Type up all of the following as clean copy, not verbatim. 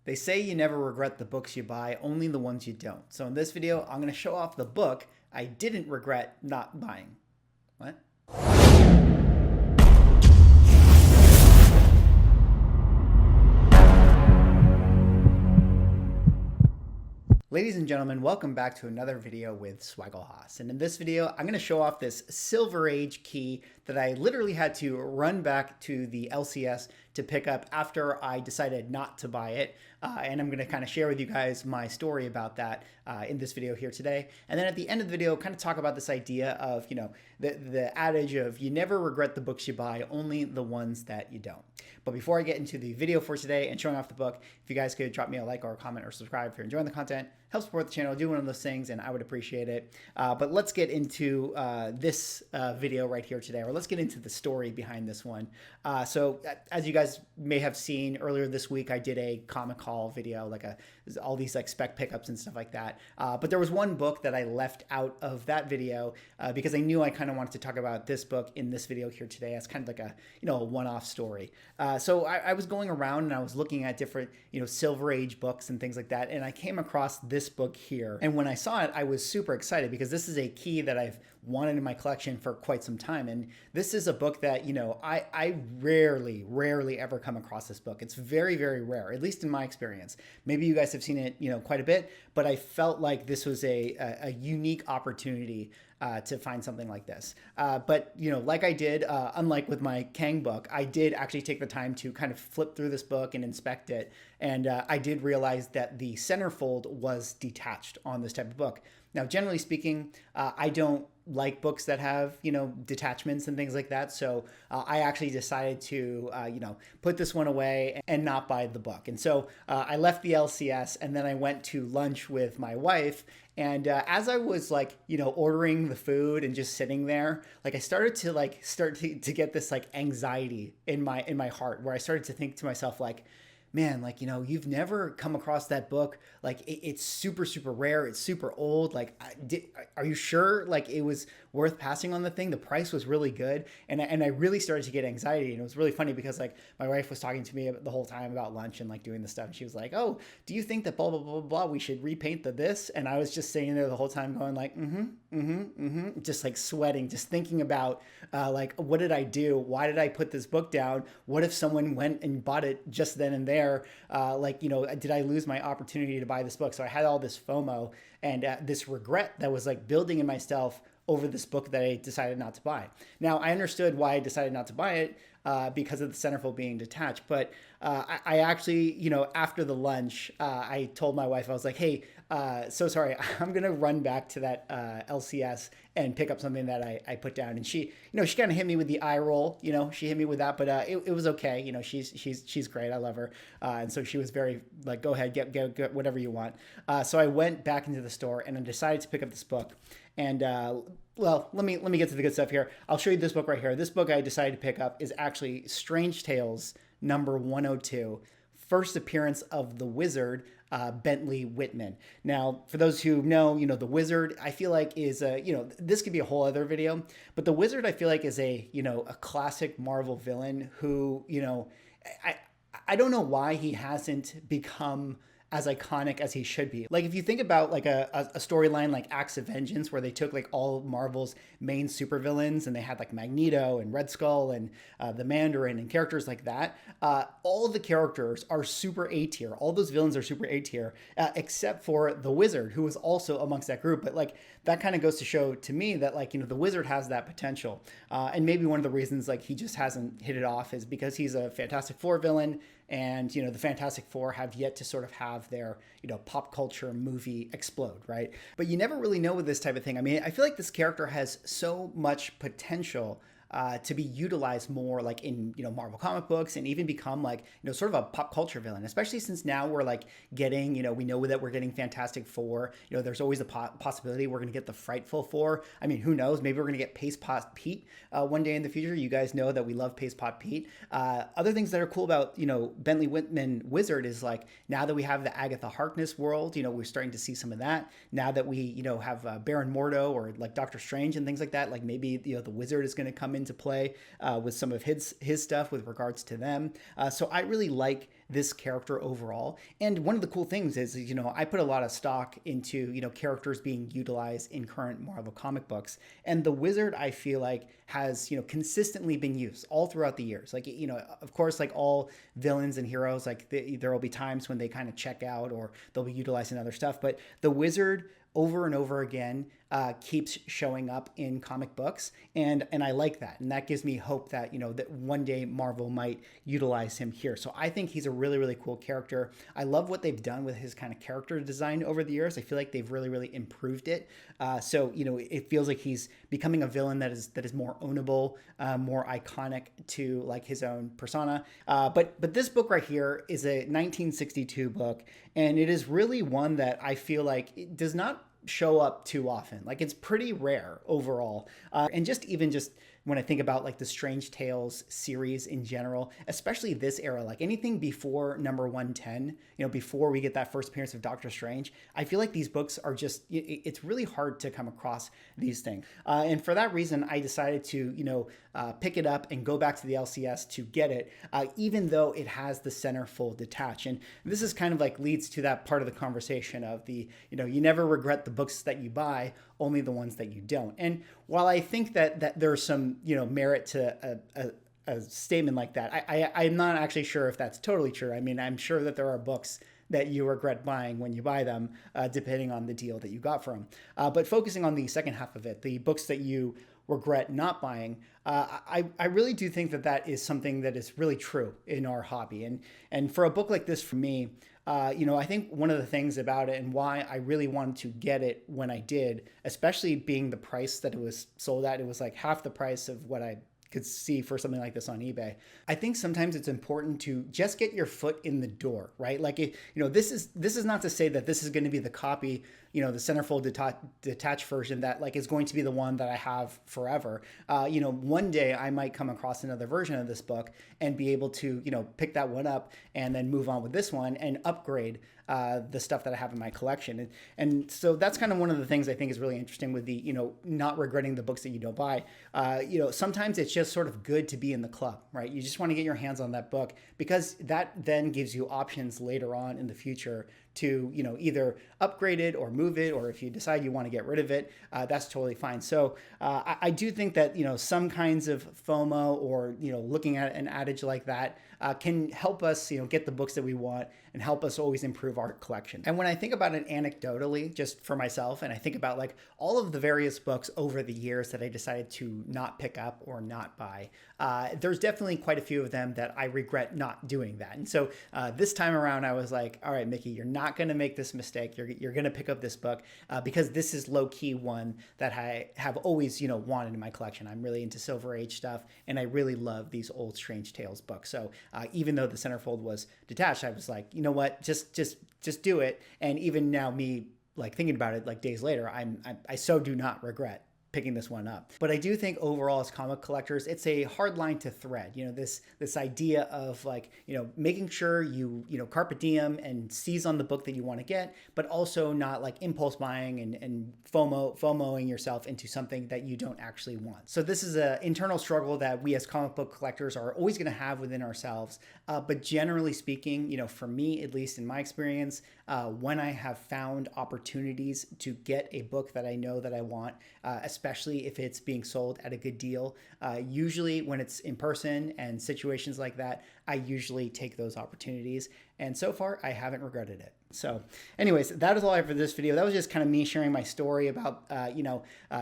They say you never regret the books you buy, only the ones you don't. So in this video, I'm going to show off the book I didn't regret not buying. What? Ladies and gentlemen, welcome back to another video with Swaggle. And in this video, I'm going to show off this Silver Age key that I literally had to run back to the LCS to pick up after I decided not to buy it. And I'm going to kind of share with you guys my story about that in this video here today. And then at the end of the video, kind of talk about this idea of, the adage of you never regret the books you buy, only the ones that you don't. But before I get into the video for today and showing off the book, if you guys could drop me a like or a comment or subscribe if you're enjoying the content, help support the channel, do one of those things, and I would appreciate it. But let's get into this video right here today, or let's get into the story behind this one. So as you guys may have seen earlier this week, I did a comic haul video, all these spec pickups and stuff like that. But there was one book that I left out of that video because I knew I kind of wanted to talk about this book in this video here today as kind of like a one-off story. So I was going around and I was looking at different Silver Age books and things like that, and I came across this book here. And when I saw it, I was super excited because this is a key that I've wanted in my collection for quite some time. And this is a book that, I rarely ever come across this book. It's very, very rare, at least in my experience. Maybe you guys have seen it, quite a bit, but I felt like this was a unique opportunity to find something like this. But, like I did, unlike with my Kang book, I did actually take the time to kind of flip through this book and inspect it. And I did realize that the centerfold was detached on this type of book. Now, generally speaking, I don't like books that have, detachments and things like that. So I actually decided to, put this one away and not buy the book. And so I left the LCS and then I went to lunch with my wife. And as I was ordering the food and just sitting there, I started to get this anxiety in my heart, where I started to think to myself, man, you've never come across that book. It's super, super rare. It's super old. Are you sure it was worth passing on the thing? The price was really good. And I really started to get anxiety. And it was really funny because my wife was talking to me the whole time about lunch and doing this stuff. And she was like, oh, do you think that blah, blah, blah, blah, we should repaint this? And I was just sitting there the whole time going just sweating, just thinking about what did I do? Why did I put this book down? What if someone went and bought it just then and there? Did I lose my opportunity to buy this book? So I had all this FOMO and this regret that was building in myself over this book that I decided not to buy. Now, I understood why I decided not to buy it because of the centerfold being detached. But I actually, after the lunch, I told my wife, I was like, hey, so sorry, I'm going to run back to that LCS and pick up something that I put down. And she kind of hit me with the eye roll, she hit me with that, but it was okay. She's great. I love her. And so she was very go ahead, get whatever you want. So I went back into the store and I decided to pick up this book. And well, let me get to the good stuff here. I'll show you this book right here. This book I decided to pick up is actually Strange Tales number 102, first appearance of the Wizard, Bentley Whitman. Now, for those who know, the Wizard, I feel like is this could be a whole other video, but the Wizard I feel like is a classic Marvel villain who, I don't know why he hasn't become as iconic as he should be. If you think about a storyline like Acts of Vengeance, where they took all Marvel's main supervillains and they had Magneto and Red Skull and the Mandarin and characters like that, all of the characters are super A tier. All those villains are super A tier, except for the Wizard, who is also amongst that group. But that kind of goes to show to me that the Wizard has that potential. And maybe one of the reasons he just hasn't hit it off is because he's a Fantastic Four villain. And, the Fantastic Four have yet to sort of have their, pop culture movie explode, right? But you never really know with this type of thing. I mean, I feel like this character has so much potential to be utilized more in Marvel comic books and even become sort of a pop culture villain, especially since now we're getting we know that we're getting Fantastic Four. There's always a possibility we're going to get the Frightful Four. I mean, who knows? Maybe we're going to get Paste Pot Pete one day in the future. You guys know that we love Paste Pot Pete. Other things that are cool about Bentley Whitman Wizard is now that we have the Agatha Harkness world, we're starting to see some of that. Now that we have Baron Mordo or Doctor Strange and things like that, maybe the Wizard is going to come into play with some of his stuff with regards to them. So I really like this character overall. And one of the cool things is, I put a lot of stock into, characters being utilized in current Marvel comic books. And the Wizard, I feel like, has, consistently been used all throughout the years. Like, of course, like all villains and heroes, like there will be times when they kind of check out or they'll be utilized in other stuff. But the Wizard over and over again keeps showing up in comic books, and I like that, and that gives me hope that that one day Marvel might utilize him here. So I think he's a really, really cool character. I love what they've done with his kind of character design over the years. I feel like they've really, really improved it. So it feels like he's becoming a villain that is more ownable, more iconic to like his own persona. But this book right here is a 1962 book, and it is really one that I feel like it does not show up too often. Like, it's pretty rare overall. And just when I think about like the Strange Tales series in general, especially this era, like anything before number 110, before we get that first appearance of Doctor Strange, I feel like these books are just, it's really hard to come across these things. And for that reason, I decided to, pick it up and go back to the LCS to get it, even though it has the centerfold detached. And this is kind of like leads to that part of the conversation of the, you never regret the books that you buy, only the ones that you don't. And while I think that there's some, merit to a statement like that, I'm not actually sure if that's totally true. I mean, I'm sure that there are books that you regret buying when you buy them, depending on the deal that you got from. But focusing on the second half of it, the books that you regret not buying, I really do think that is something that is really true in our hobby. And for a book like this, for me, I think one of the things about it and why I really wanted to get it when I did, especially being the price that it was sold at, it was like half the price of what I could see for something like this on eBay. I think sometimes it's important to just get your foot in the door, right? Like, this is not to say that this is going to be the copy, the centerfold detached version that like is going to be the one that I have forever. One day I might come across another version of this book and be able to, pick that one up and then move on with this one and upgrade the stuff that I have in my collection. And so that's kind of one of the things I think is really interesting with the, not regretting the books that you don't buy. Sometimes it's just sort of good to be in the club, right? You just want to get your hands on that book because that then gives you options later on in the future to, either upgrade it or move it, or if you decide you want to get rid of it, that's totally fine. So I do think that, some kinds of FOMO or, looking at an adage like that can help us, get the books that we want and help us always improve our collection. And when I think about it anecdotally, just for myself, and I think about like all of the various books over the years that I decided to not pick up or not buy, there's definitely quite a few of them that I regret not doing that. And so this time around, I was like, all right, Mickey, you're not going to make this mistake. You're going to pick up this book because this is low key one that I have always, wanted in my collection. I'm really into Silver Age stuff, and I really love these old Strange Tales books. So even though the centerfold was detached, I was like, you know what, just do it. And even now, me like thinking about it like days later, I so do not regret picking this one up. But I do think overall as comic collectors, it's a hard line to thread, this idea of like, making sure you carpe diem and seize on the book that you want to get, but also not like impulse buying and FOMOing yourself into something that you don't actually want. So this is an internal struggle that we as comic book collectors are always going to have within ourselves. But generally speaking, for me, at least in my experience, when I have found opportunities to get a book that I know that I want, especially if it's being sold at a good deal, usually when it's in person and situations like that, I usually take those opportunities. And so far, I haven't regretted it. So anyways, that is all I have for this video. That was just kind of me sharing my story about,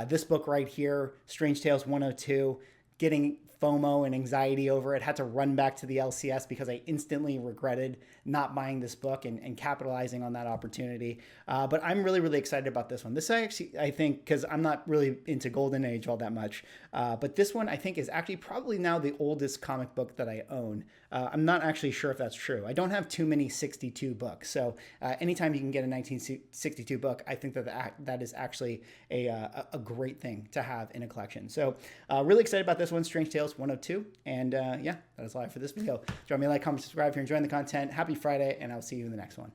this book right here, Strange Tales 102, getting FOMO and anxiety over it. Had to run back to the LCS because I instantly regretted not buying this book and capitalizing on that opportunity. But I'm really, really excited about this one. This actually, I think, because I'm not really into Golden Age all that much, but this one I think is actually probably now the oldest comic book that I own. I'm not actually sure if that's true. I don't have too many 62 books. So anytime you can get a 1962 book, I think that is actually a great thing to have in a collection. So really excited about this one, Strange Tales 102. And yeah, that is all I have for this video. Join me, like, comment, subscribe if you're enjoying the content. Happy Friday, and I'll see you in the next one.